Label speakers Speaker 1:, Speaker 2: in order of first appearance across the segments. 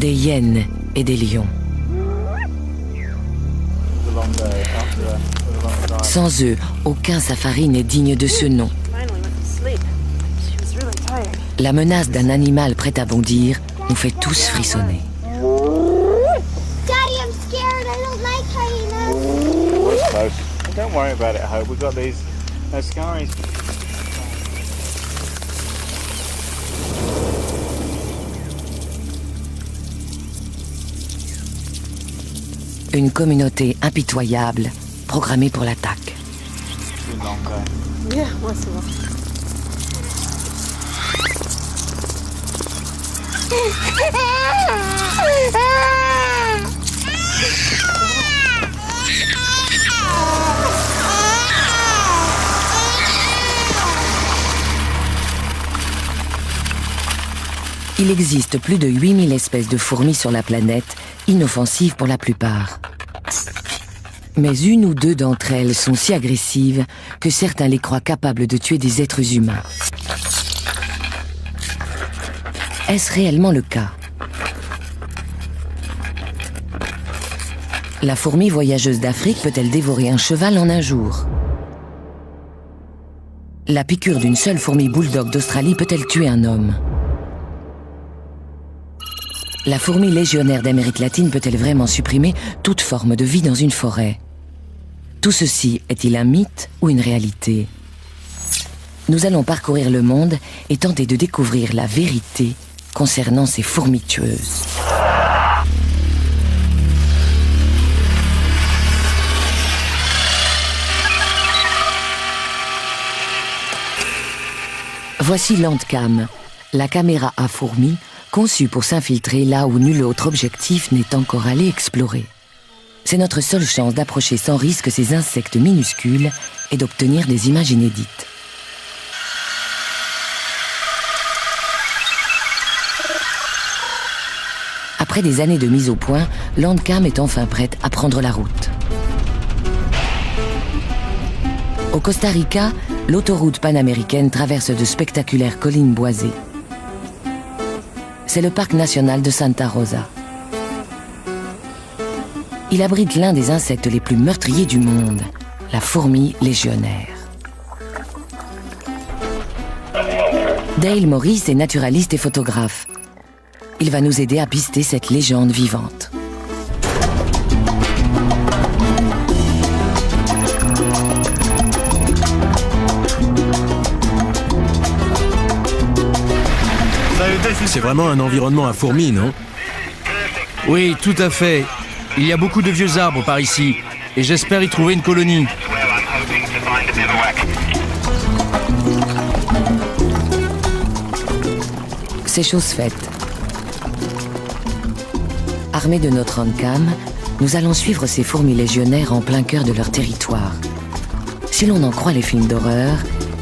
Speaker 1: des hyènes et des lions. Sans eux, aucun safari n'est digne de ce nom. La menace d'un animal prêt à bondir nous fait tous frissonner.
Speaker 2: Daddy, I'm scared. I don't like hyenas.
Speaker 3: We're close. Don't worry about it, Hope. We've got these scaries.
Speaker 1: Une communauté impitoyable, programmée pour l'attaque.
Speaker 4: Yeah, moi c'est bon.
Speaker 1: Il existe plus de 8000 espèces de fourmis sur la planète, inoffensives pour la plupart. Mais une ou deux d'entre elles sont si agressives que certains les croient capables de tuer des êtres humains. Est-ce réellement le cas? La fourmi voyageuse d'Afrique peut-elle dévorer un cheval en un jour? La piqûre d'une seule fourmi bulldog d'Australie peut-elle tuer un homme? La fourmi légionnaire d'Amérique latine peut-elle vraiment supprimer toute forme de vie dans une forêt? Tout ceci est-il un mythe ou une réalité? Nous allons parcourir le monde et tenter de découvrir la vérité concernant ces fourmis tueuses. Voici Landcam, la caméra à fourmis conçue pour s'infiltrer là où nul autre objectif n'est encore allé explorer. C'est notre seule chance d'approcher sans risque ces insectes minuscules et d'obtenir des images inédites. Après des années de mise au point, Landcam est enfin prête à prendre la route. Au Costa Rica, l'autoroute panaméricaine traverse de spectaculaires collines boisées. C'est le parc national de Santa Rosa. Il abrite l'un des insectes les plus meurtriers du monde, la fourmi légionnaire. Dale Morris est naturaliste et photographe. Il va nous aider à pister cette légende vivante.
Speaker 5: C'est vraiment un environnement à fourmis, non?
Speaker 6: Oui, tout à fait. Il y a beaucoup de vieux arbres par ici, et j'espère y trouver une colonie.
Speaker 1: C'est chose faite. Armés de notre Landcam, nous allons suivre ces fourmis légionnaires en plein cœur de leur territoire. Si l'on en croit les films d'horreur,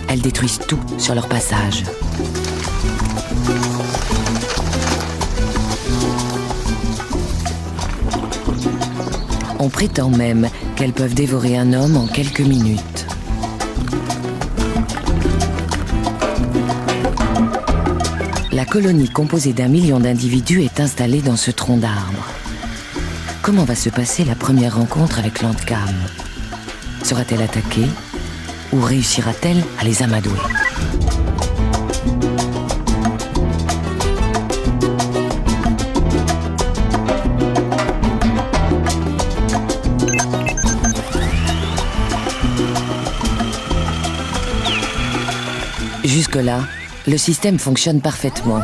Speaker 1: elles détruisent tout sur leur passage. On prétend même qu'elles peuvent dévorer un homme en quelques minutes. La colonie composée d'1 million d'individus est installée dans ce tronc d'arbre. Comment va se passer la première rencontre avec Landcam? Sera-t-elle attaquée ou réussira-t-elle à les amadouer? Jusque-là, le système fonctionne parfaitement.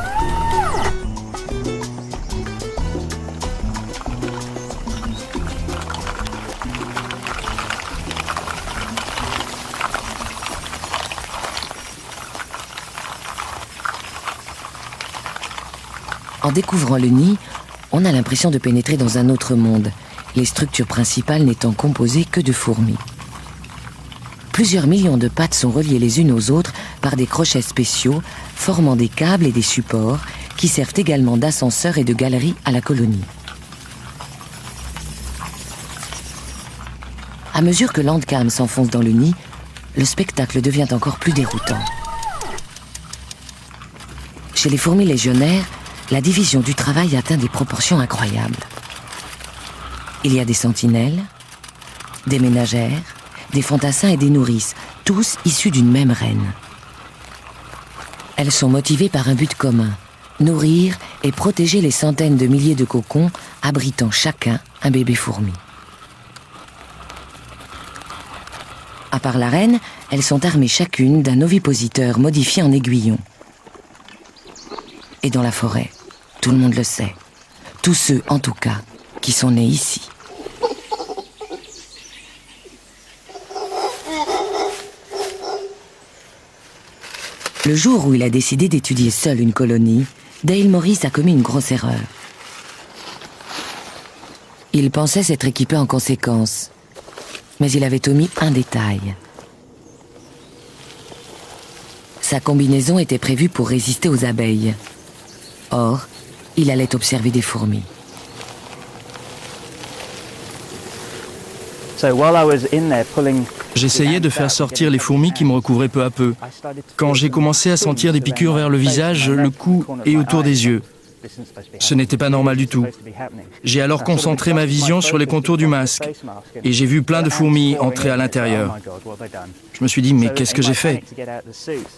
Speaker 1: En découvrant le nid, on a l'impression de pénétrer dans un autre monde, les structures principales n'étant composées que de fourmis. Plusieurs millions de pattes sont reliées les unes aux autres par des crochets spéciaux formant des câbles et des supports qui servent également d'ascenseur et de galerie à la colonie. À mesure que Landcam s'enfonce dans le nid, le spectacle devient encore plus déroutant. Chez les fourmis légionnaires, la division du travail atteint des proportions incroyables. Il y a des sentinelles, des ménagères, des fantassins et des nourrices, tous issus d'une même reine. Elles sont motivées par un but commun, nourrir et protéger les centaines de milliers de cocons abritant chacun un bébé fourmi. À part la reine, elles sont armées chacune d'un ovipositeur modifié en aiguillon. Et dans la forêt, tout le monde le sait, tous ceux en tout cas qui sont nés ici. Le jour où il a décidé d'étudier seul une colonie, Dale Morris a commis une grosse erreur. Il pensait s'être équipé en conséquence, mais il avait omis un détail. Sa combinaison était prévue pour résister aux abeilles. Or, il allait observer des fourmis.
Speaker 6: J'essayais de faire sortir les fourmis qui me recouvraient peu à peu. Quand j'ai commencé à sentir des piqûres vers le visage, le cou et autour des yeux. Ce n'était pas normal du tout. J'ai alors concentré ma vision sur les contours du masque et j'ai vu plein de fourmis entrer à l'intérieur. Je me suis dit, mais qu'est-ce que j'ai fait?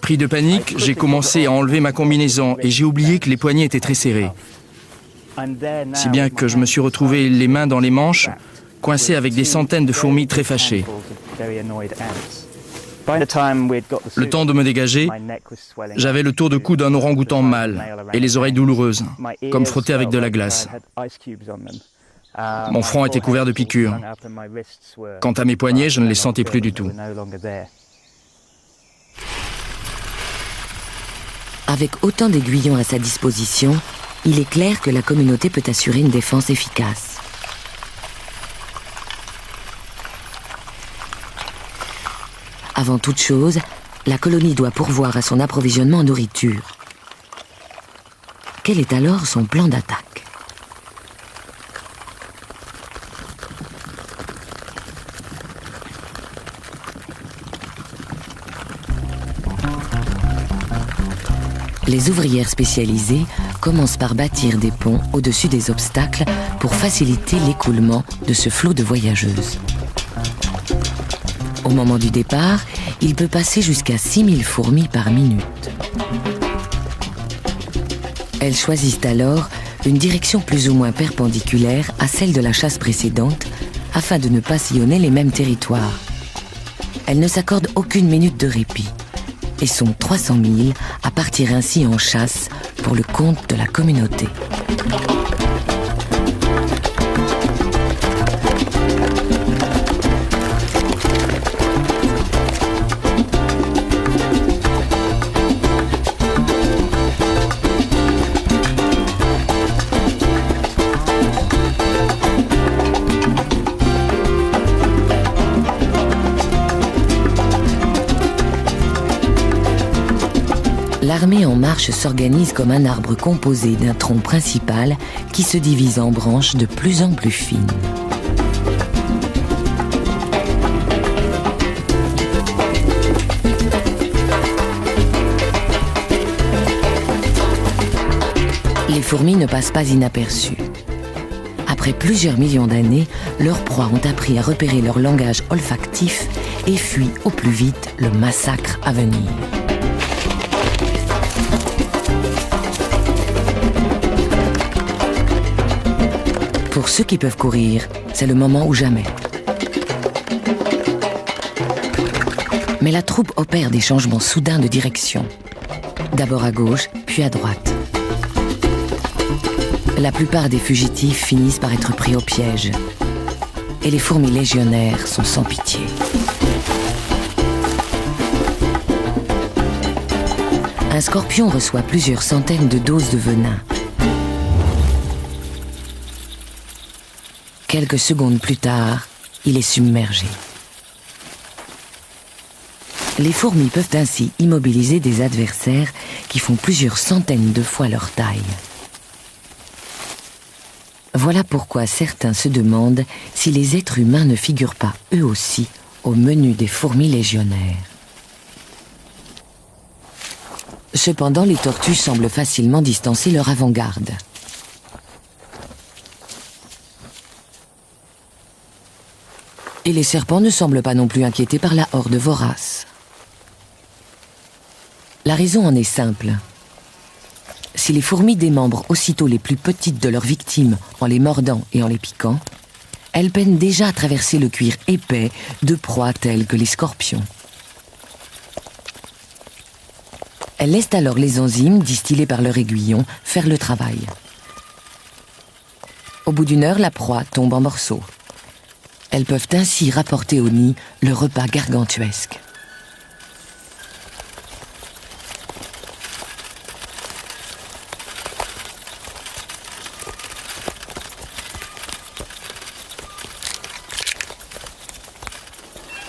Speaker 6: Pris de panique, j'ai commencé à enlever ma combinaison et j'ai oublié que les poignets étaient très serrés. Si bien que je me suis retrouvé les mains dans les manches, coincé avec des centaines de fourmis très fâchées. Le temps de me dégager, j'avais le tour de cou d'un orang-outan mâle et les oreilles douloureuses, comme frottées avec de la glace. Mon front était couvert de piqûres. Quant à mes poignets, je ne les sentais plus du tout.
Speaker 1: Avec autant d'aiguillons à sa disposition, il est clair que la communauté peut assurer une défense efficace. Avant toute chose, la colonie doit pourvoir à son approvisionnement en nourriture. Quel est alors son plan d'attaque? Les ouvrières spécialisées commencent par bâtir des ponts au-dessus des obstacles pour faciliter l'écoulement de ce flot de voyageuses. Au moment du départ, il peut passer jusqu'à 6000 fourmis par minute. Elles choisissent alors une direction plus ou moins perpendiculaire à celle de la chasse précédente, afin de ne pas sillonner les mêmes territoires. Elles ne s'accordent aucune minute de répit, et sont 300 000 à partir ainsi en chasse pour le compte de la communauté. L'armée en marche s'organise comme un arbre composé d'un tronc principal qui se divise en branches de plus en plus fines. Les fourmis ne passent pas inaperçues. Après plusieurs millions d'années, leurs proies ont appris à repérer leur langage olfactif et fuient au plus vite le massacre à venir. Pour ceux qui peuvent courir, c'est le moment ou jamais. Mais la troupe opère des changements soudains de direction. D'abord à gauche, puis à droite. La plupart des fugitifs finissent par être pris au piège. Et les fourmis légionnaires sont sans pitié. Un scorpion reçoit plusieurs centaines de doses de venin. Quelques secondes plus tard, il est submergé. Les fourmis peuvent ainsi immobiliser des adversaires qui font plusieurs centaines de fois leur taille. Voilà pourquoi certains se demandent si les êtres humains ne figurent pas eux aussi au menu des fourmis légionnaires. Cependant, les tortues semblent facilement distancer leur avant-garde. Et les serpents ne semblent pas non plus inquiétés par la horde vorace. La raison en est simple. Si les fourmis démembrent aussitôt les plus petites de leurs victimes en les mordant et en les piquant, elles peinent déjà à traverser le cuir épais de proies telles que les scorpions. Elles laissent alors les enzymes, distillées par leur aiguillon, faire le travail. Au bout d'1 heure, la proie tombe en morceaux. Elles peuvent ainsi rapporter au nid le repas gargantuesque.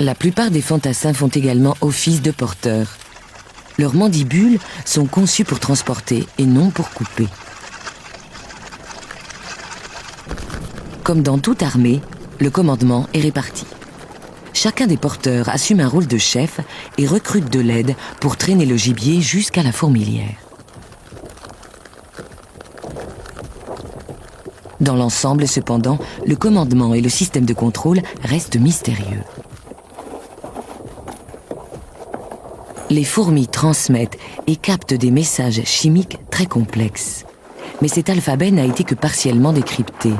Speaker 1: La plupart des fantassins font également office de porteurs. Leurs mandibules sont conçues pour transporter et non pour couper. Comme dans toute armée, le commandement est réparti. Chacun des porteurs assume un rôle de chef et recrute de l'aide pour traîner le gibier jusqu'à la fourmilière. Dans l'ensemble, cependant, le commandement et le système de contrôle restent mystérieux. Les fourmis transmettent et captent des messages chimiques très complexes. Mais cet alphabet n'a été que partiellement décrypté.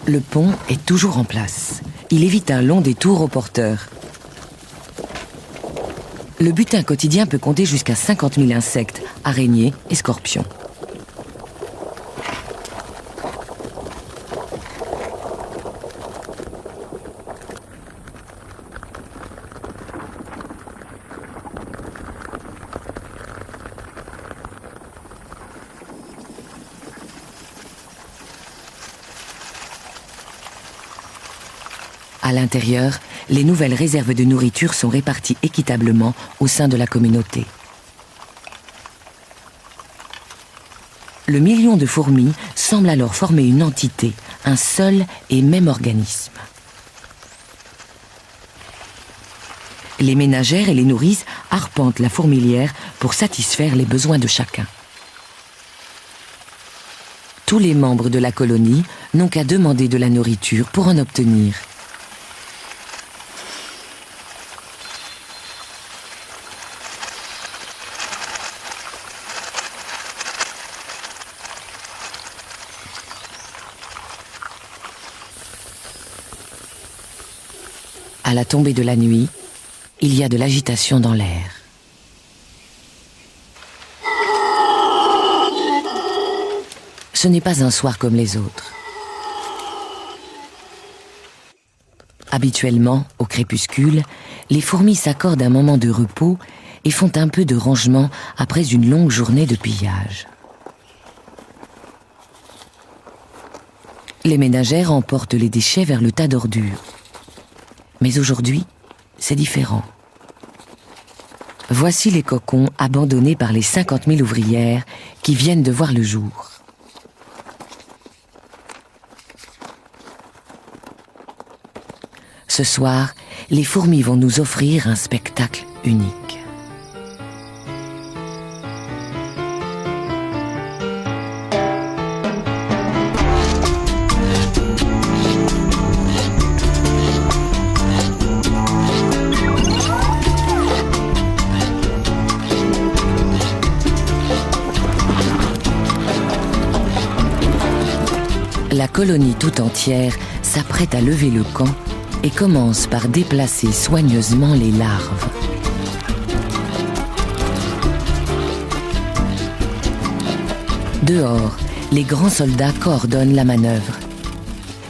Speaker 1: Le pont est toujours en place. Il évite un long détour aux porteurs. Le butin quotidien peut compter jusqu'à 50 000 insectes, araignées et scorpions. À l'intérieur, les nouvelles réserves de nourriture sont réparties équitablement au sein de la communauté. Le million de fourmis semble alors former une entité, un seul et même organisme. Les ménagères et les nourrices arpentent la fourmilière pour satisfaire les besoins de chacun. Tous les membres de la colonie n'ont qu'à demander de la nourriture pour en obtenir. À la tombée de la nuit, il y a de l'agitation dans l'air. Ce n'est pas un soir comme les autres. Habituellement, au crépuscule, les fourmis s'accordent un moment de repos et font un peu de rangement après une longue journée de pillage. Les ménagères emportent les déchets vers le tas d'ordures. Mais aujourd'hui, c'est différent. Voici les cocons abandonnés par les 50 000 ouvrières qui viennent de voir le jour. Ce soir, les fourmis vont nous offrir un spectacle unique. La colonie tout entière s'apprête à lever le camp et commence par déplacer soigneusement les larves. Dehors, les grands soldats coordonnent la manœuvre.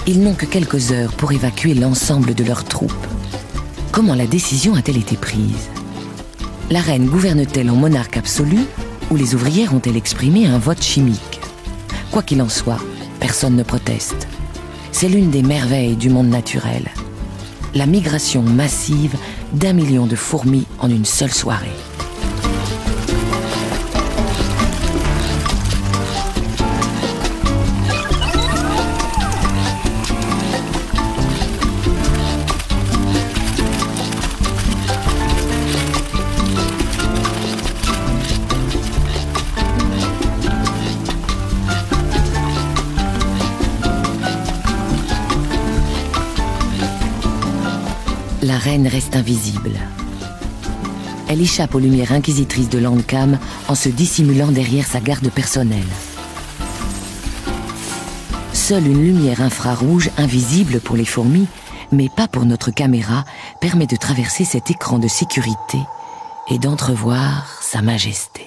Speaker 1: Ils n'ont que quelques heures pour évacuer l'ensemble de leurs troupes. Comment la décision a-t-elle été prise? La reine gouverne-t-elle en monarque absolu ou les ouvrières ont-elles exprimé un vote chimique? Quoi qu'il en soit, personne ne proteste. C'est l'une des merveilles du monde naturel. La migration massive d'1 million de fourmis en une seule soirée. reine reste invisible. Elle échappe aux lumières inquisitrices de Landcam en se dissimulant derrière sa garde personnelle. Seule une lumière infrarouge, invisible pour les fourmis, mais pas pour notre caméra, permet de traverser cet écran de sécurité et d'entrevoir sa majesté.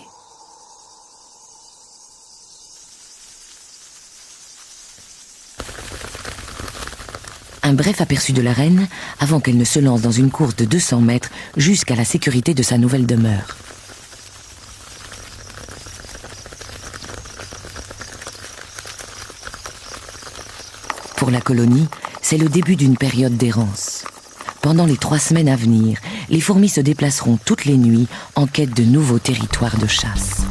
Speaker 1: Un bref aperçu de la reine avant qu'elle ne se lance dans une course de 200 mètres jusqu'à la sécurité de sa nouvelle demeure. Pour la colonie, c'est le début d'une période d'errance. Pendant les 3 semaines à venir, les fourmis se déplaceront toutes les nuits en quête de nouveaux territoires de chasse.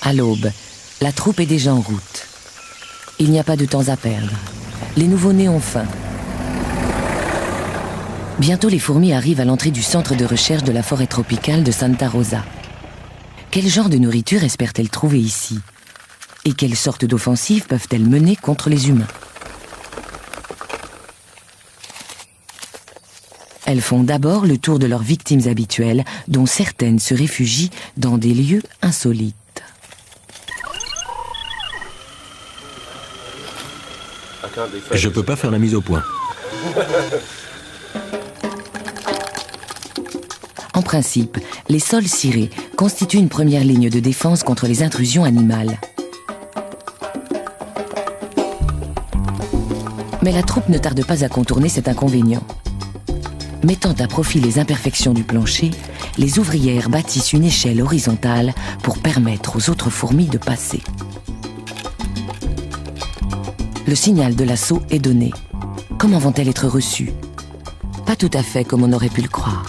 Speaker 1: À l'aube, la troupe est déjà en route. Il n'y a pas de temps à perdre. Les nouveau-nés ont faim. Bientôt, les fourmis arrivent à l'entrée du centre de recherche de la forêt tropicale de Santa Rosa. Quel genre de nourriture espèrent-elles trouver ici? Et quelles sortes d'offensives peuvent-elles mener contre les humains? Elles font d'abord le tour de leurs victimes habituelles, dont certaines se réfugient dans des lieux insolites.
Speaker 5: Je peux pas faire la mise au point.
Speaker 1: En principe, les sols cirés constituent une première ligne de défense contre les intrusions animales. Mais la troupe ne tarde pas à contourner cet inconvénient. Mettant à profit les imperfections du plancher, les ouvrières bâtissent une échelle horizontale pour permettre aux autres fourmis de passer. Le signal de l'assaut est donné. Comment vont-elles être reçues? Pas tout à fait comme on aurait pu le croire.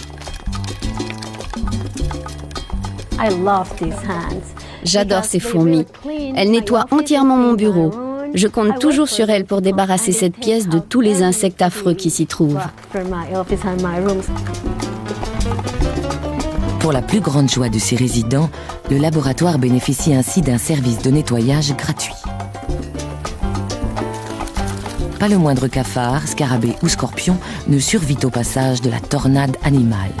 Speaker 4: J'adore ces fourmis. Elles nettoient entièrement mon bureau. Je compte toujours sur elles pour débarrasser cette pièce de tous les insectes affreux qui s'y trouvent.
Speaker 1: Pour la plus grande joie de ses résidents, le laboratoire bénéficie ainsi d'un service de nettoyage gratuit. Pas le moindre cafard, scarabée ou scorpion ne survit au passage de la tornade animale.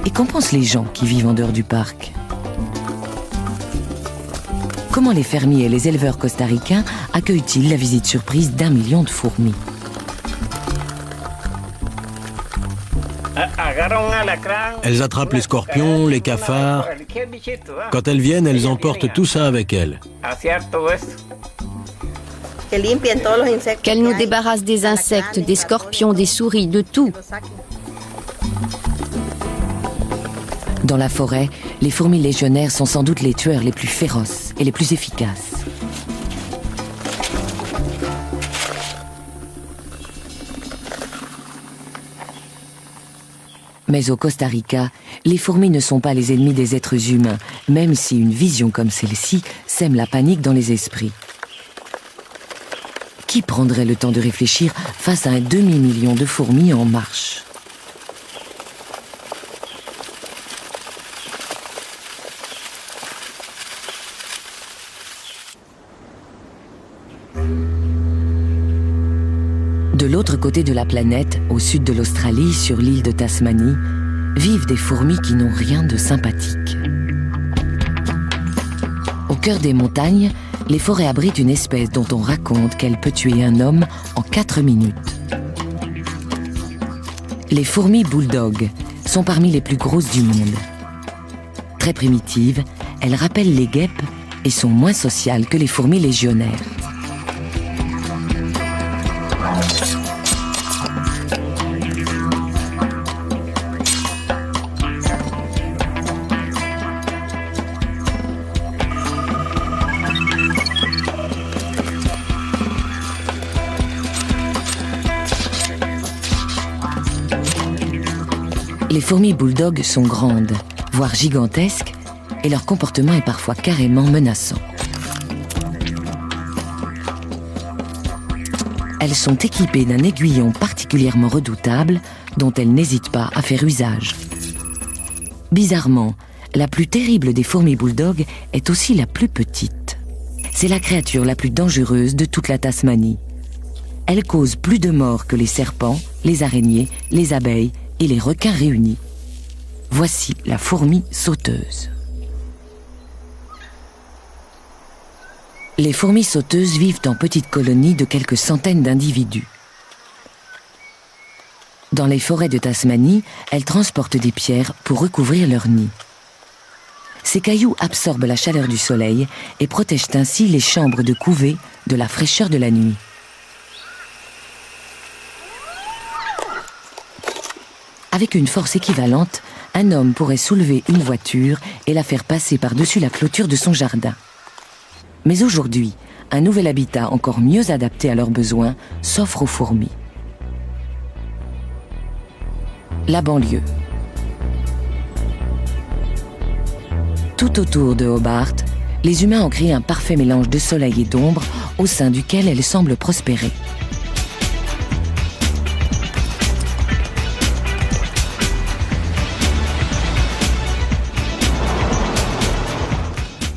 Speaker 1: Et qu'en pensent les gens qui vivent en dehors du parc? Comment les fermiers et les éleveurs costaricains accueillent-ils la visite surprise d'1 million de fourmis?
Speaker 5: Elles attrapent les scorpions, les cafards. Quand elles viennent, elles emportent tout ça avec elles.
Speaker 4: Qu'elles nous débarrassent des insectes, des scorpions, des souris, de tout.
Speaker 1: Dans la forêt, les fourmis légionnaires sont sans doute les tueurs les plus féroces et les plus efficaces. Mais au Costa Rica, les fourmis ne sont pas les ennemis des êtres humains, même si une vision comme celle-ci sème la panique dans les esprits. Qui prendrait le temps de réfléchir face à un demi-million de fourmis en marche? De l'autre côté de la planète, au sud de l'Australie, sur l'île de Tasmanie, vivent des fourmis qui n'ont rien de sympathique. Au cœur des montagnes, les forêts abritent une espèce dont on raconte qu'elle peut tuer un homme en 4 minutes. Les fourmis bulldog sont parmi les plus grosses du monde. Très primitives, elles rappellent les guêpes et sont moins sociales que les fourmis légionnaires. Les fourmis bulldogs sont grandes, voire gigantesques, et leur comportement est parfois carrément menaçant. Elles sont équipées d'un aiguillon particulièrement redoutable dont elles n'hésitent pas à faire usage. Bizarrement, la plus terrible des fourmis bulldogs est aussi la plus petite. C'est la créature la plus dangereuse de toute la Tasmanie. Elle cause plus de morts que les serpents, les araignées, les abeilles et les requins réunis. Voici la fourmi sauteuse. Les fourmis sauteuses vivent en petites colonies de quelques centaines d'individus. Dans les forêts de Tasmanie, elles transportent des pierres pour recouvrir leur nid. Ces cailloux absorbent la chaleur du soleil et protègent ainsi les chambres de couvée de la fraîcheur de la nuit. Avec une force équivalente, un homme pourrait soulever une voiture et la faire passer par-dessus la clôture de son jardin. Mais aujourd'hui, un nouvel habitat encore mieux adapté à leurs besoins s'offre aux fourmis. La banlieue. Tout autour de Hobart, les humains ont créé un parfait mélange de soleil et d'ombre au sein duquel elles semblent prospérer.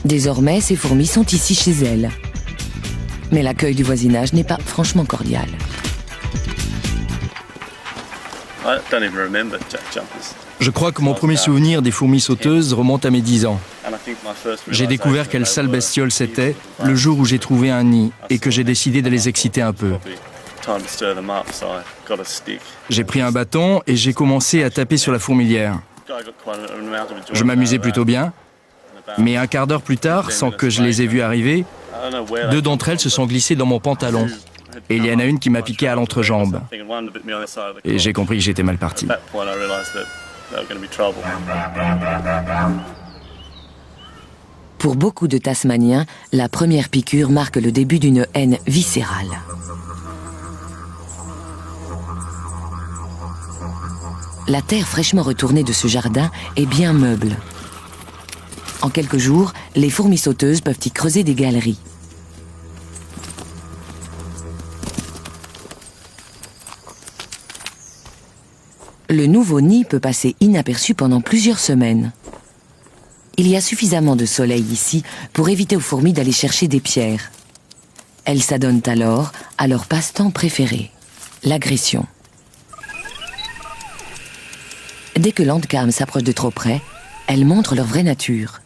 Speaker 1: Désormais, ces fourmis sont ici chez elles. Mais l'accueil du voisinage n'est pas franchement cordial.
Speaker 6: Je crois que mon premier souvenir des fourmis sauteuses remonte à mes 10 ans. J'ai découvert quelle sale bestiole c'était le jour où j'ai trouvé un nid et que j'ai décidé de les exciter un peu. J'ai pris un bâton et j'ai commencé à taper sur la fourmilière. Je m'amusais plutôt bien, mais un quart d'heure plus tard, sans que je les ai vues arriver, 2 d'entre elles se sont glissées dans mon pantalon. Et il y en a une qui m'a piqué à l'entrejambe. Et j'ai compris que j'étais mal parti.
Speaker 1: Pour beaucoup de Tasmaniens, la première piqûre marque le début d'une haine viscérale. La terre fraîchement retournée de ce jardin est bien meuble. En quelques jours, les fourmis sauteuses peuvent y creuser des galeries. Le nouveau nid peut passer inaperçu pendant plusieurs semaines. Il y a suffisamment de soleil ici pour éviter aux fourmis d'aller chercher des pierres. Elles s'adonnent alors à leur passe-temps préféré, l'agression. Dès que l'Andcam s'approche de trop près, elles montrent leur vraie nature.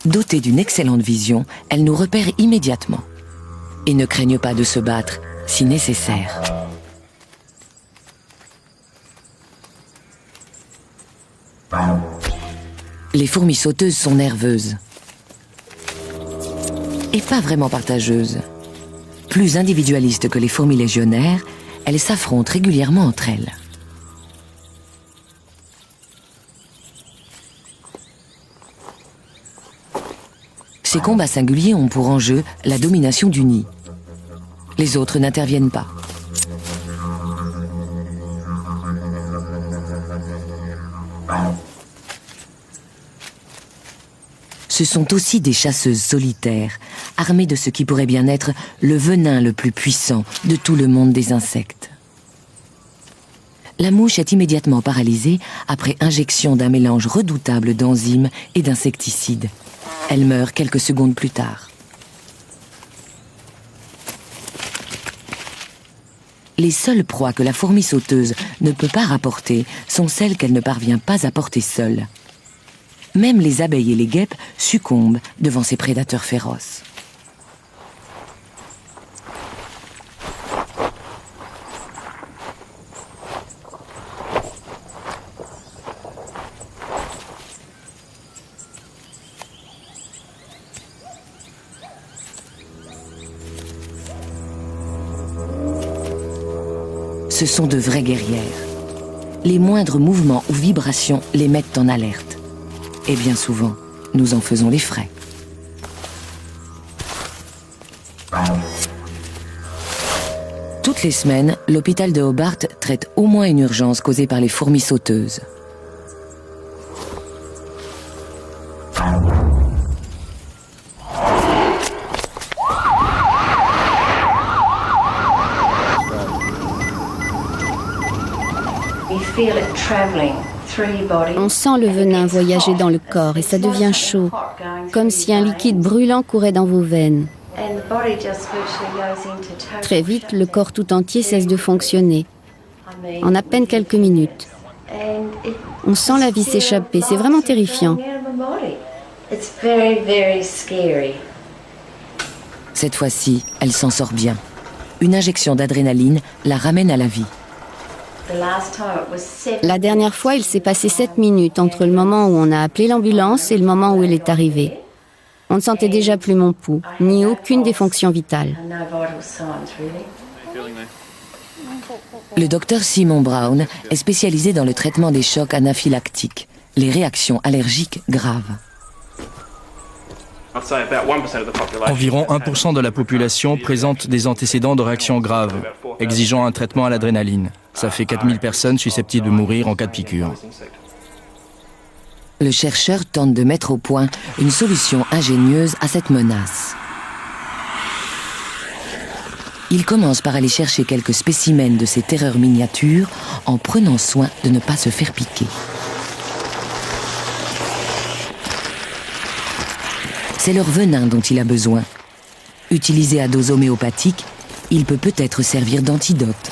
Speaker 1: Dotées d'une excellente vision, elles nous repèrent immédiatement et ne craignent pas de se battre si nécessaire. Les fourmis sauteuses sont nerveuses et pas vraiment partageuses. Plus individualistes que les fourmis légionnaires, elles s'affrontent régulièrement entre elles. Ces combats singuliers ont pour enjeu la domination du nid. Les autres n'interviennent pas. Ce sont aussi des chasseuses solitaires, armées de ce qui pourrait bien être le venin le plus puissant de tout le monde des insectes. La mouche est immédiatement paralysée après injection d'un mélange redoutable d'enzymes et d'insecticides. Elle meurt quelques secondes plus tard. Les seules proies que la fourmi sauteuse ne peut pas rapporter sont celles qu'elle ne parvient pas à porter seule. Même les abeilles et les guêpes succombent devant ces prédateurs féroces. Ce sont de vraies guerrières. Les moindres mouvements ou vibrations les mettent en alerte. Et bien souvent, nous en faisons les frais. Toutes Toutes les semaines, l'hôpital de Hobart traite au moins une urgence causée par les fourmis sauteuses.
Speaker 4: On sent le venin voyager dans le corps et ça devient chaud, comme si un liquide brûlant courait dans vos veines. Très vite, le corps tout entier cesse de fonctionner, en à peine quelques minutes. On sent la vie s'échapper, c'est vraiment terrifiant.
Speaker 1: Cette fois-ci, elle s'en sort bien. Une injection d'adrénaline la ramène à la vie.
Speaker 4: La dernière fois, il s'est passé 7 minutes entre le moment où on a appelé l'ambulance et le moment où elle est arrivée. On ne sentait déjà plus mon pouls, ni aucune des fonctions vitales.
Speaker 1: Le docteur Simon Brown est spécialisé dans le traitement des chocs anaphylactiques, les réactions allergiques graves.
Speaker 6: Environ 1% de la population présente des antécédents de réactions graves, exigeant un traitement à l'adrénaline. Ça fait 4000 personnes susceptibles de mourir en cas de piqûre.
Speaker 1: Le chercheur tente de mettre au point une solution ingénieuse à cette menace. Il commence par aller chercher quelques spécimens de ces terreurs miniatures en prenant soin de ne pas se faire piquer. C'est leur venin dont il a besoin. Utilisé à dose homéopathique, il peut peut-être servir d'antidote.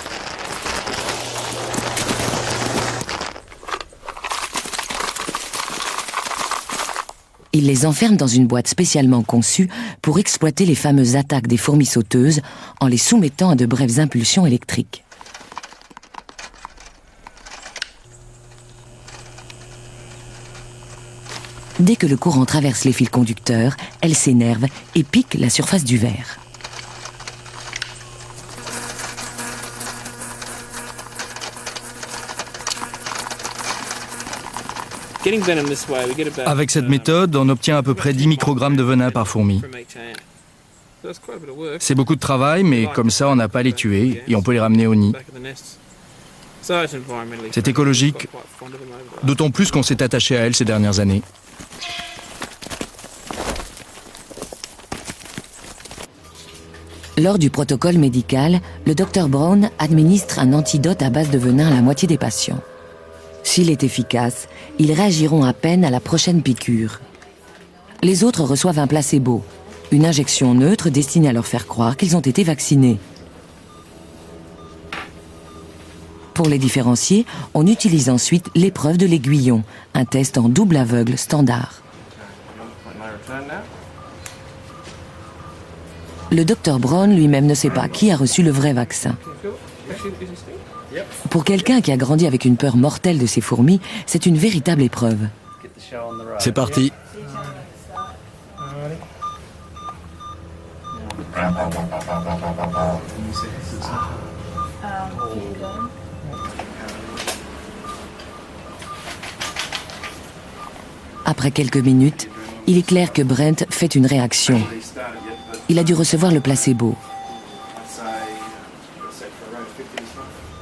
Speaker 1: Il les enferme dans une boîte spécialement conçue pour exploiter les fameuses attaques des fourmis sauteuses en les soumettant à de brèves impulsions électriques. Dès que le courant traverse les fils conducteurs, elles s'énervent et piquent la surface du verre.
Speaker 6: Avec cette méthode, on obtient à peu près 10 microgrammes de venin par fourmi. C'est beaucoup de travail, mais comme ça, on n'a pas à les tuer et on peut les ramener au nid. C'est écologique, d'autant plus qu'on s'est attaché à elles ces dernières années.
Speaker 1: Lors du protocole médical, le Dr Brown administre un antidote à base de venin à la moitié des patients. S'il est efficace, ils réagiront à peine à la prochaine piqûre. Les autres reçoivent un placebo, une injection neutre destinée à leur faire croire qu'ils ont été vaccinés. Pour les différencier, on utilise ensuite l'épreuve de l'aiguillon, un test en double aveugle standard. Le Dr Brown lui-même ne sait pas qui a reçu le vrai vaccin. Pour quelqu'un qui a grandi avec une peur mortelle de ces fourmis, c'est une véritable épreuve.
Speaker 5: C'est parti.
Speaker 1: Après quelques minutes, il est clair que Brent fait une réaction. Il a dû recevoir le placebo.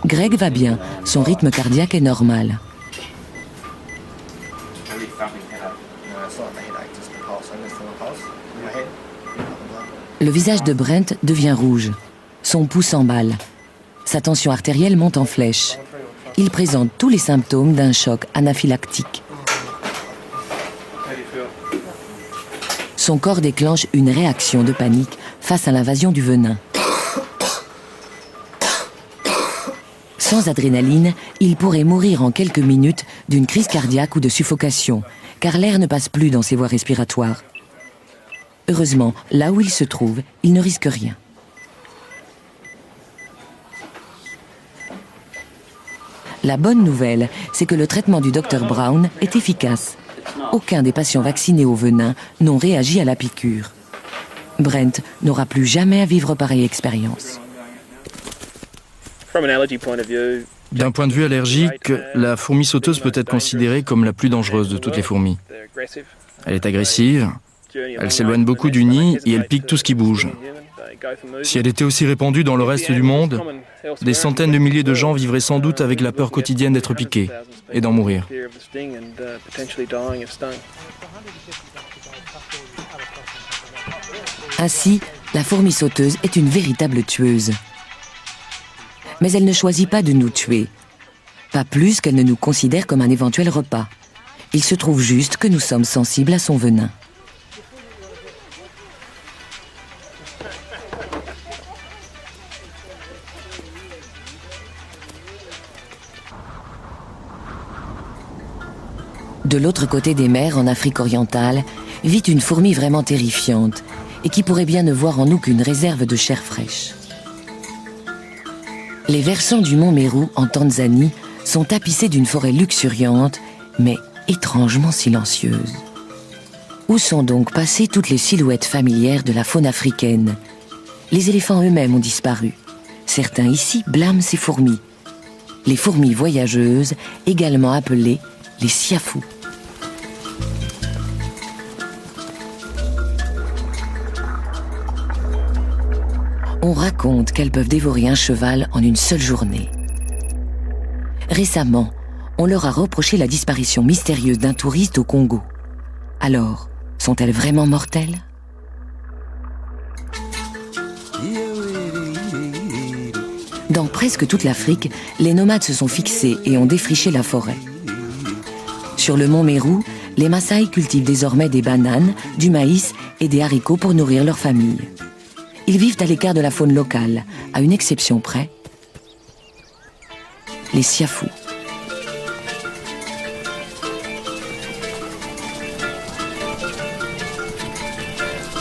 Speaker 1: Greg va bien, son rythme cardiaque est normal. Le visage de Brent devient rouge. Son pouls s'emballe. Sa tension artérielle monte en flèche. Il présente tous les symptômes d'un choc anaphylactique. Son corps déclenche une réaction de panique face à l'invasion du venin. Sans adrénaline, il pourrait mourir en quelques minutes d'une crise cardiaque ou de suffocation, car l'air ne passe plus dans ses voies respiratoires. Heureusement, là où il se trouve, il ne risque rien. La bonne nouvelle, c'est que le traitement du Dr Brown est efficace. Aucun des patients vaccinés au venin n'ont réagi à la piqûre. Brent n'aura plus jamais à vivre pareille expérience.
Speaker 6: D'un point de vue allergique, la fourmi sauteuse peut être considérée comme la plus dangereuse de toutes les fourmis. Elle est agressive, elle s'éloigne beaucoup du nid et elle pique tout ce qui bouge. Si elle était aussi répandue dans le reste du monde, Des centaines de milliers de gens vivraient sans doute avec la peur quotidienne d'être piqués et d'en mourir.
Speaker 1: Ainsi, la fourmi sauteuse est une véritable tueuse. Mais elle ne choisit pas de nous tuer. Pas plus qu'elle ne nous considère comme un éventuel repas. Il se trouve juste que nous sommes sensibles à son venin. De l'autre côté des mers, en Afrique orientale, vit une fourmi vraiment terrifiante et qui pourrait bien ne voir en nous qu'une réserve de chair fraîche. Les versants du mont Meru, en Tanzanie, sont tapissés d'une forêt luxuriante, mais étrangement silencieuse. Où sont donc passées toutes les silhouettes familières de la faune africaine? Les éléphants eux-mêmes ont disparu. Certains ici blâment ces fourmis. Les fourmis voyageuses, également appelées les siafous. On raconte qu'elles peuvent dévorer un cheval en une seule journée. Récemment, on leur a reproché la disparition mystérieuse d'un touriste au Congo. Alors, sont-elles vraiment mortelles ? Dans presque toute l'Afrique, les nomades se sont fixés et ont défriché la forêt. Sur le mont Meru, les Maasai cultivent désormais des bananes, du maïs et des haricots pour nourrir leur famille. Ils vivent à l'écart de la faune locale, à une exception près, les siafous.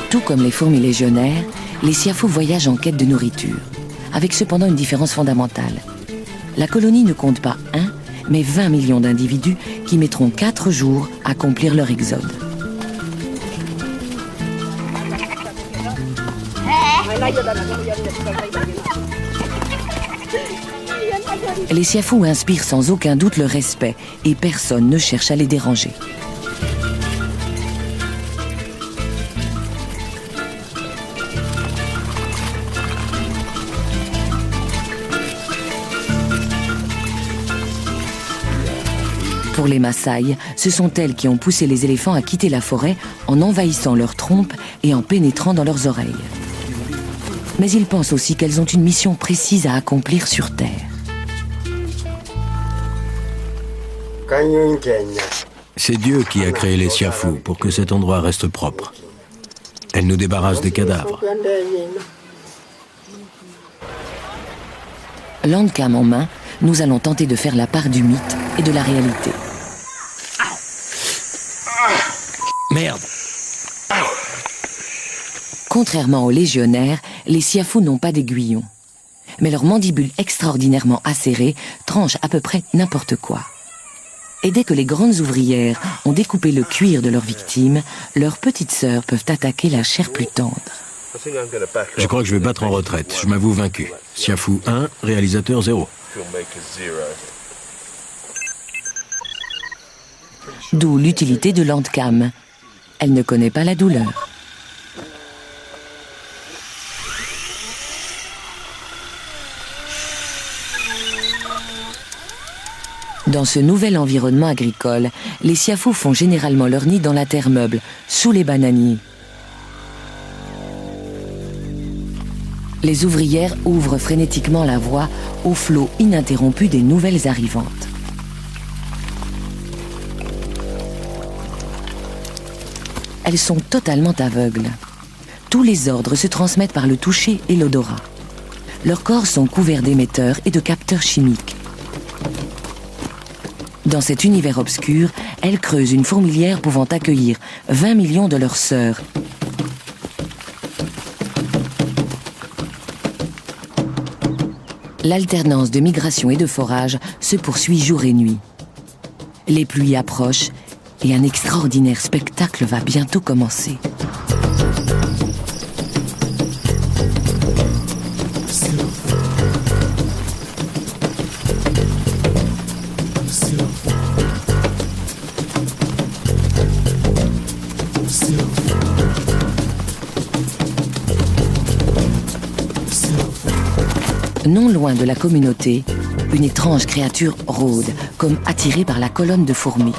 Speaker 1: Tout comme les fourmis légionnaires, les siafous voyagent en quête de nourriture, avec cependant une différence fondamentale. La colonie ne compte pas 1, mais 20 millions d'individus qui mettront 4 jours à accomplir leur exode. Les siafous inspirent sans aucun doute le respect et personne ne cherche à les déranger. Pour les Maasai, ce sont elles qui ont poussé les éléphants à quitter la forêt en envahissant leurs trompes et en pénétrant dans leurs oreilles. Mais ils pensent aussi qu'elles ont une mission précise à accomplir sur Terre.
Speaker 5: C'est Dieu qui a créé les siafous pour que cet endroit reste propre. Elles nous débarrassent des cadavres.
Speaker 1: Landcam en main, nous allons tenter de faire la part du mythe et de la réalité.
Speaker 5: Merde!
Speaker 1: Contrairement aux légionnaires, les siafous n'ont pas d'aiguillon. Mais leurs mandibules extraordinairement acérées tranchent à peu près n'importe quoi. Et dès que les grandes ouvrières ont découpé le cuir de leurs victimes, leurs petites sœurs peuvent attaquer la chair plus tendre.
Speaker 5: Je crois que je vais battre en retraite. Je m'avoue vaincu. Siafou 1, réalisateur 0.
Speaker 1: D'où l'utilité de Landcam. Elle ne connaît pas la douleur. Dans ce nouvel environnement agricole, les siafous font généralement leur nid dans la terre meuble, sous les bananiers. Les ouvrières ouvrent frénétiquement la voie au flot ininterrompu des nouvelles arrivantes. Elles sont totalement aveugles. Tous les ordres se transmettent par le toucher et l'odorat. Leurs corps sont couverts d'émetteurs et de capteurs chimiques. Dans cet univers obscur, elles creusent une fourmilière pouvant accueillir 20 millions de leurs sœurs. L'alternance de migration et de forage se poursuit jour et nuit. Les pluies approchent et un extraordinaire spectacle va bientôt commencer. Non loin de la communauté, une étrange créature rôde, comme attirée par la colonne de fourmis.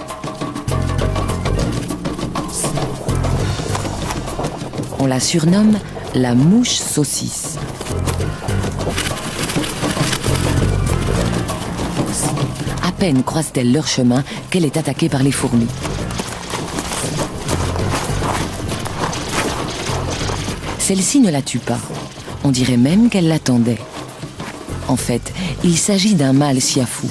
Speaker 1: On la surnomme la mouche saucisse. À peine croise-t-elle leur chemin qu'elle est attaquée par les fourmis. Celle-ci ne la tue pas. On dirait même qu'elle l'attendait. En fait, il s'agit d'un mâle siafou.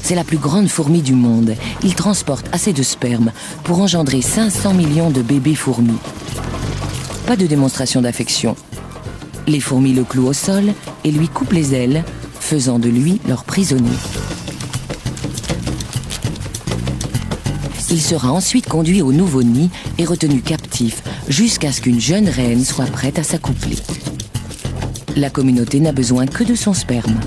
Speaker 1: C'est la plus grande fourmi du monde. Il transporte assez de sperme pour engendrer 500 millions de bébés fourmis. Pas de démonstration d'affection. Les fourmis le clouent au sol et lui coupent les ailes, faisant de lui leur prisonnier. Il sera ensuite conduit au nouveau nid et retenu captif jusqu'à ce qu'une jeune reine soit prête à s'accoupler. La communauté n'a besoin que de son sperme.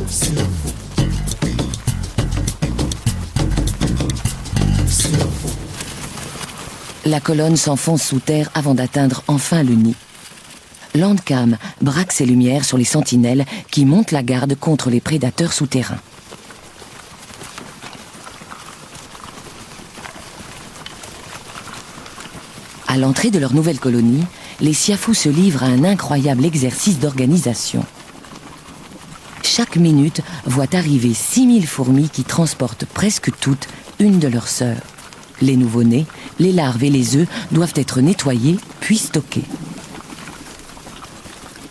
Speaker 1: La colonne s'enfonce sous terre avant d'atteindre enfin le nid. Landcam braque ses lumières sur les sentinelles qui montent la garde contre les prédateurs souterrains. À l'entrée de leur nouvelle colonie, les siafous se livrent à un incroyable exercice d'organisation. Chaque minute voit arriver 6000 fourmis qui transportent presque toutes une de leurs sœurs. Les nouveau-nés, les larves et les œufs doivent être nettoyés puis stockés.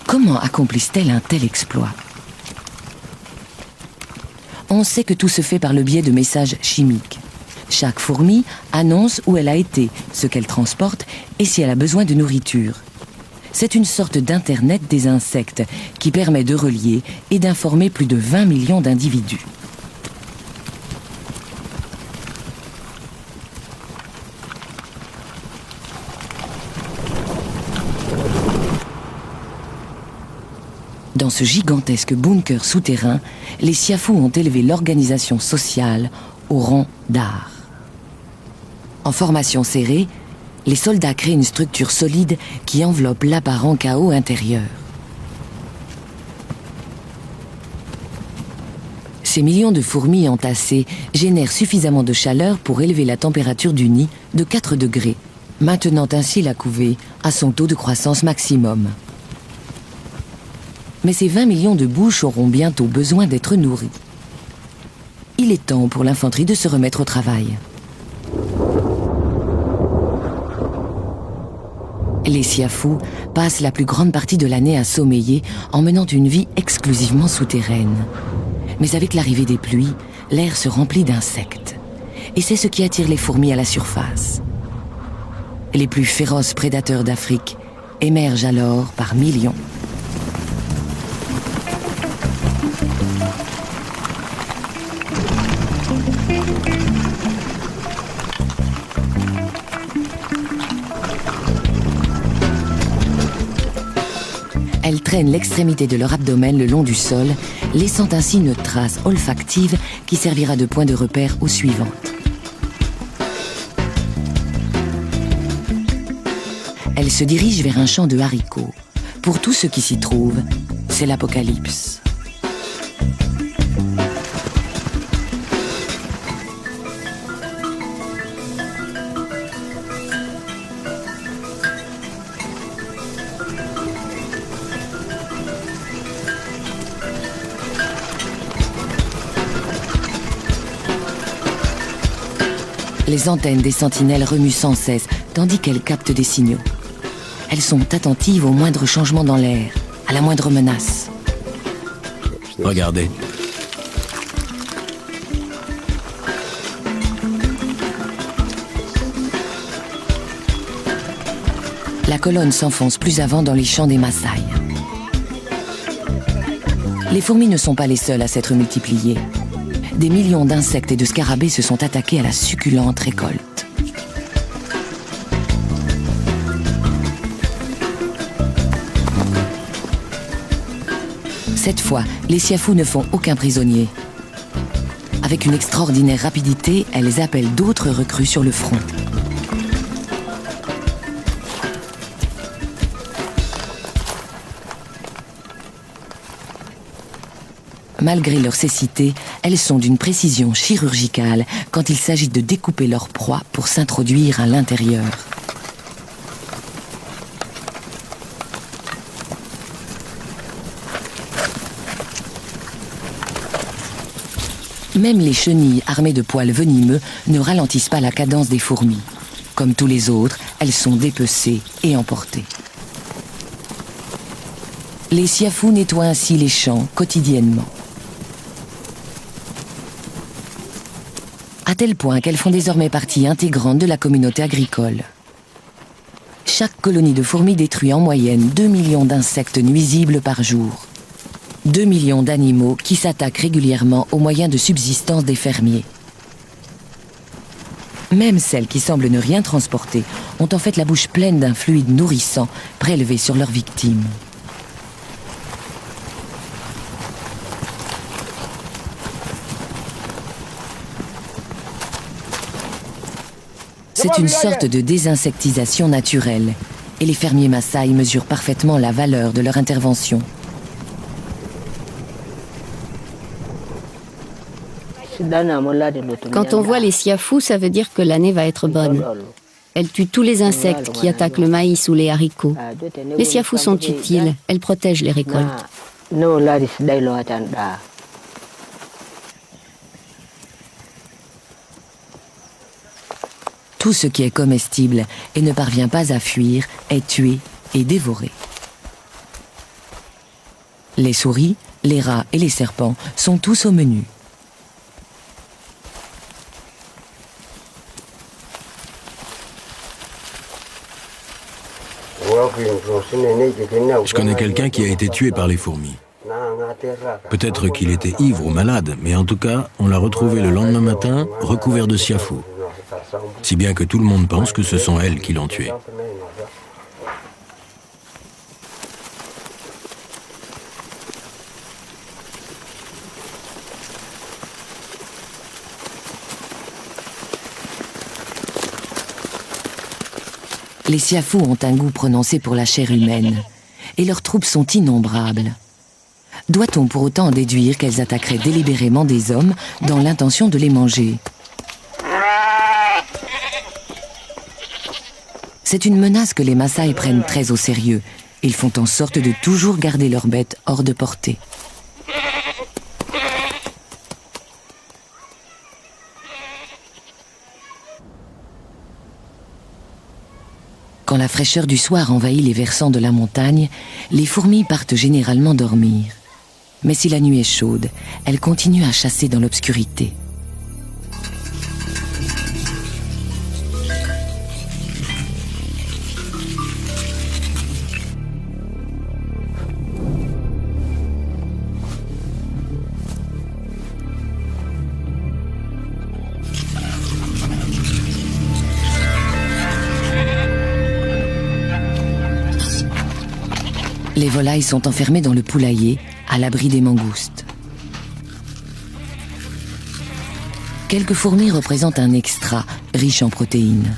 Speaker 1: Comment accomplissent-elles un tel exploit? On sait que tout se fait par le biais de messages chimiques. Chaque fourmi annonce où elle a été, ce qu'elle transporte et si elle a besoin de nourriture. C'est une sorte d'internet des insectes qui permet de relier et d'informer plus de 20 millions d'individus. Dans ce gigantesque bunker souterrain, les siafous ont élevé l'organisation sociale au rang d'art. En formation serrée, les soldats créent une structure solide qui enveloppe l'apparent chaos intérieur. Ces millions de fourmis entassées génèrent suffisamment de chaleur pour élever la température du nid de 4 degrés, maintenant ainsi la couvée à son taux de croissance maximum. Mais ces 20 millions de bouches auront bientôt besoin d'être nourries. Il est temps pour l'infanterie de se remettre au travail. Les siafous passent la plus grande partie de l'année à sommeiller en menant une vie exclusivement souterraine. Mais avec l'arrivée des pluies, l'air se remplit d'insectes. Et c'est ce qui attire les fourmis à la surface. Les plus féroces prédateurs d'Afrique émergent alors par millions. Elles traînent l'extrémité de leur abdomen le long du sol, laissant ainsi une trace olfactive qui servira de point de repère aux suivantes. Elles se dirigent vers un champ de haricots. Pour tous ceux qui s'y trouvent, c'est l'apocalypse. Les antennes des sentinelles remuent sans cesse, tandis qu'elles captent des signaux. Elles sont attentives au moindre changement dans l'air, à la moindre menace.
Speaker 5: Regardez.
Speaker 1: La colonne s'enfonce plus avant dans les champs des Maasai. Les fourmis ne sont pas les seules à s'être multipliées. Des millions d'insectes et de scarabées se sont attaqués à la succulente récolte. Cette fois, les siafous ne font aucun prisonnier. Avec une extraordinaire rapidité, elles appellent d'autres recrues sur le front. Malgré leur cécité, elles sont d'une précision chirurgicale quand il s'agit de découper leur proie pour s'introduire à l'intérieur. Même les chenilles armées de poils venimeux ne ralentissent pas la cadence des fourmis. Comme tous les autres, elles sont dépecées et emportées. Les siafous nettoient ainsi les champs quotidiennement. À tel point qu'elles font désormais partie intégrante de la communauté agricole. Chaque colonie de fourmis détruit en moyenne 2 millions d'insectes nuisibles par jour. 2 millions d'animaux qui s'attaquent régulièrement aux moyens de subsistance des fermiers. Même celles qui semblent ne rien transporter ont en fait la bouche pleine d'un fluide nourrissant prélevé sur leurs victimes. C'est une sorte de désinsectisation naturelle, et les fermiers Maasai mesurent parfaitement la valeur de leur intervention.
Speaker 4: Quand on voit les siafous, ça veut dire que l'année va être bonne. Elles tuent tous les insectes qui attaquent le maïs ou les haricots. Les siafous sont utiles, elles protègent les récoltes.
Speaker 1: Tout ce qui est comestible et ne parvient pas à fuir est tué et dévoré. Les souris, les rats et les serpents sont tous au menu.
Speaker 5: Je connais quelqu'un qui a été tué par les fourmis. Peut-être qu'il était ivre ou malade, mais en tout cas, on l'a retrouvé le lendemain matin, recouvert de siafous. Si bien que tout le monde pense que ce sont elles qui l'ont tué.
Speaker 1: Les siafous ont un goût prononcé pour la chair humaine, et leurs troupes sont innombrables. Doit-on pour autant en déduire qu'elles attaqueraient délibérément des hommes dans l'intention de les manger ? C'est une menace que les Maasai prennent très au sérieux. Ils font en sorte de toujours garder leurs bêtes hors de portée. Quand la fraîcheur du soir envahit les versants de la montagne, les fourmis partent généralement dormir. Mais si la nuit est chaude, elles continuent à chasser dans l'obscurité. Les volailles sont enfermées dans le poulailler, à l'abri des mangoustes. Quelques fourmis représentent un extra, riche en protéines.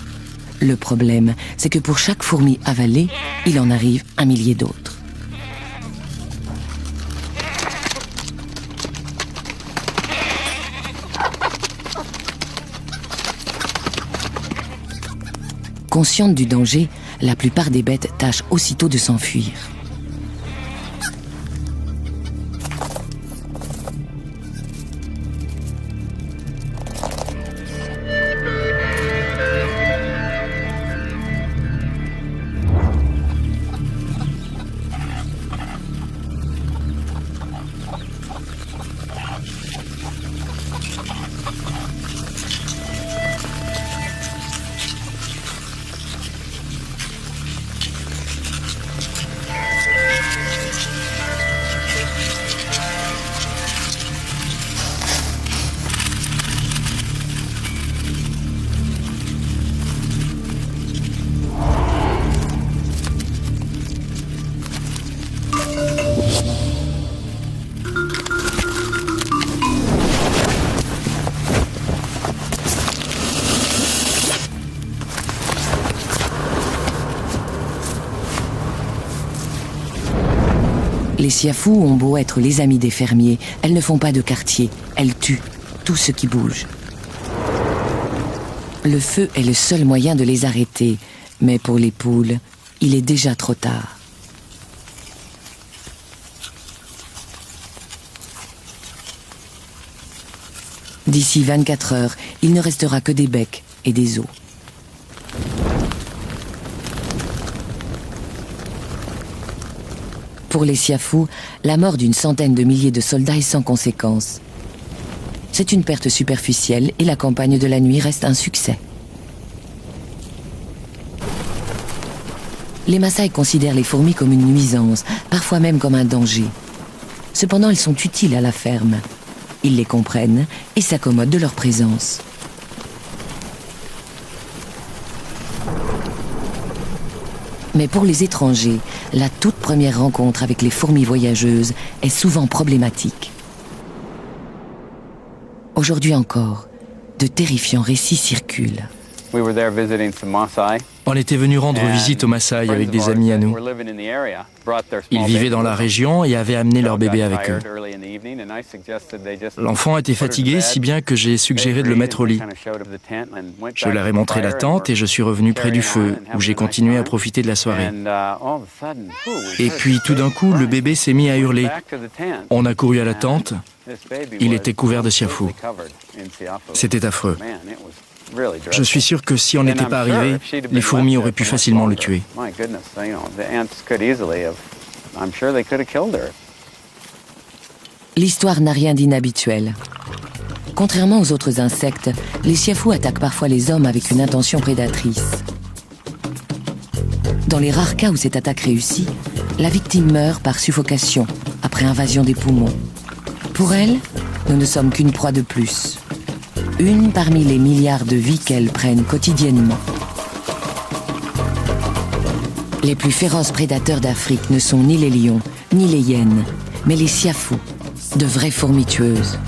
Speaker 1: Le problème, c'est que pour chaque fourmi avalée, il en arrive 1 millier d'autres. Conscientes du danger, la plupart des bêtes tâchent aussitôt de s'enfuir. Les siafous ont beau être les amis des fermiers, elles ne font pas de quartier, elles tuent tout ce qui bouge. Le feu est le seul moyen de les arrêter, mais pour les poules, il est déjà trop tard. D'ici 24 heures, il ne restera que des becs et des os. Pour les siafous, la mort d'une centaine de milliers de soldats est sans conséquence. C'est une perte superficielle et la campagne de la nuit reste un succès. Les Maasai considèrent les fourmis comme une nuisance, parfois même comme un danger. Cependant, elles sont utiles à la ferme. Ils les comprennent et s'accommodent de leur présence. Mais pour les étrangers, la toute première rencontre avec les fourmis voyageuses est souvent problématique. Aujourd'hui encore, de terrifiants récits circulent.
Speaker 6: On était venu rendre visite aux Maasai avec des amis à nous. Ils vivaient dans la région et avaient amené leur bébé avec eux. L'enfant était fatigué, si bien que j'ai suggéré de le mettre au lit. Je leur ai montré la tente et je suis revenu près du feu, où j'ai continué à profiter de la soirée. Et puis tout d'un coup, le bébé s'est mis à hurler. On a couru à la tente. Il était couvert de siafous. C'était affreux. Je suis sûr que si on n'était pas arrivé, les fourmis auraient pu facilement le tuer.
Speaker 1: L'histoire n'a rien d'inhabituel. Contrairement aux autres insectes, les siafous attaquent parfois les hommes avec une intention prédatrice. Dans les rares cas où cette attaque réussit, la victime meurt par suffocation, après invasion des poumons. Pour elle, nous ne sommes qu'une proie de plus. Une parmi les milliards de vies qu'elles prennent quotidiennement. Les plus féroces prédateurs d'Afrique ne sont ni les lions, ni les hyènes, mais les siafous, de vraies fourmis tueuses.